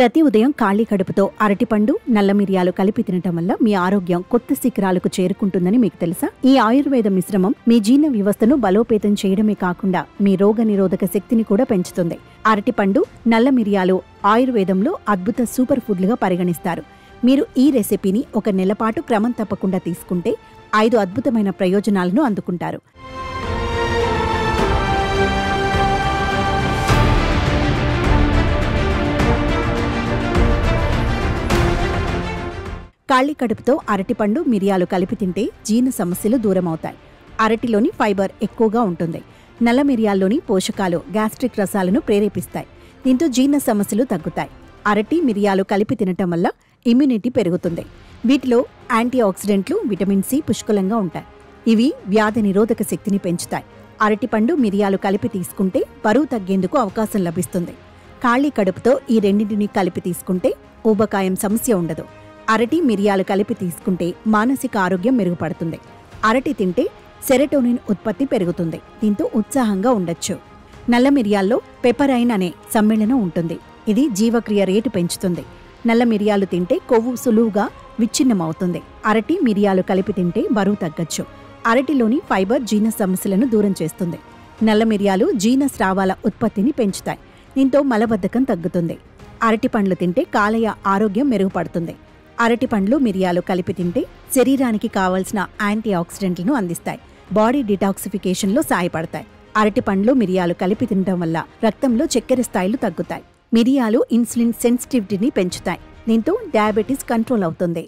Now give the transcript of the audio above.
ప్రతి ఉదయం ఖాళీ కడుపుతో అరటిపండు, నల్ల మిరియాలు కలిపి తినటం వల్ల మీ ఆరోగ్యం కొత్త శిఖరాలకు చేరుకుంటుందని మీకు తెలుసా? ఈ ఆయుర్వేద మిశ్రమం మీ జీర్ణ వ్యవస్థను బలోపేతం చేయడమే కాకుండా మీ రోగనిరోధక శక్తిని కూడా పెంచుతుంది. అరటిపండు, నల్ల మిరియాలు ఆయుర్వేదంలో అద్భుత సూపర్ ఫుడ్లుగా పరిగణిస్తారు. మీరు ఈ రెసిపీని ఒక నెల పాటు క్రమం తప్పకుండా తీసుకుంటే 5 అద్భుతమైన ప్రయోజనాలను అందుకుంటారు. ఖాళీ కడుపుతో అరటిపండు, మిరియాలు కలిపి తింటే జీర్ణ సమస్యలు దూరమవుతాయి. అరటిలోని ఫైబర్ ఎక్కువగా ఉంటుంది. నల్ల మిరియాల్లోని పోషకాలు గ్యాస్ట్రిక్ రసాలను ప్రేరేపిస్తాయి. దీంతో జీర్ణ సమస్యలు తగ్గుతాయి. అరటి, మిరియాలు కలిపి తినటం వల్ల ఇమ్యూనిటీ పెరుగుతుంది. వీటిలో యాంటీ ఆక్సిడెంట్లు, విటమిన్ సి పుష్కలంగా ఉంటాయి. ఇవి వ్యాధి నిరోధక శక్తిని పెంచుతాయి. అరటిపండు, మిరియాలు కలిపి తీసుకుంటే బరువు తగ్గేందుకు అవకాశం లభిస్తుంది. ఖాళీ కడుపుతో ఈ రెండింటిని కలిపి తీసుకుంటే ఊబకాయం సమస్య ఉండదు. అరటి, మిరియాలు కలిపి తీసుకుంటే మానసిక ఆరోగ్యం మెరుగుపడుతుంది. అరటి తింటే సెరటోనిన్ ఉత్పత్తి పెరుగుతుంది. దీంతో ఉత్సాహంగా ఉండొచ్చు. నల్ల మిరియాల్లో పెపరైన్ అనే సమ్మేళనం ఉంటుంది. ఇది జీవక్రియ రేటు పెంచుతుంది. నల్ల మిరియాలు తింటే కొవ్వు సులువుగా విచ్ఛిన్నమవుతుంది. అరటి, మిరియాలు కలిపి తింటే బరువు తగ్గచ్చు. అరటిలోని ఫైబర్ జీర్ణ సమస్యలను దూరం చేస్తుంది. నల్ల మిరియాలు జీర్ణ స్రావాల ఉత్పత్తిని పెంచుతాయి. దీంతో మలబద్ధకం తగ్గుతుంది. అరటి పండ్లు తింటే కాలేయ ఆరోగ్యం మెరుగుపడుతుంది. అరటి పండ్లు, మిరియాలు కలిపి తింటే శరీరానికి కావలసిన యాంటీ ఆక్సిడెంట్లను అందిస్తాయి. బాడీ డిటాక్సిఫికేషన్లో సాయపడతాయి. అరటి పండ్లు, మిరియాలు కలిపి తినడం వల్ల రక్తంలో చక్కెర స్థాయిలు తగ్గుతాయి. మిరియాలు ఇన్సులిన్ సెన్సిటివిటీని పెంచుతాయి. దీంతో డయాబెటీస్ కంట్రోల్ అవుతుంది.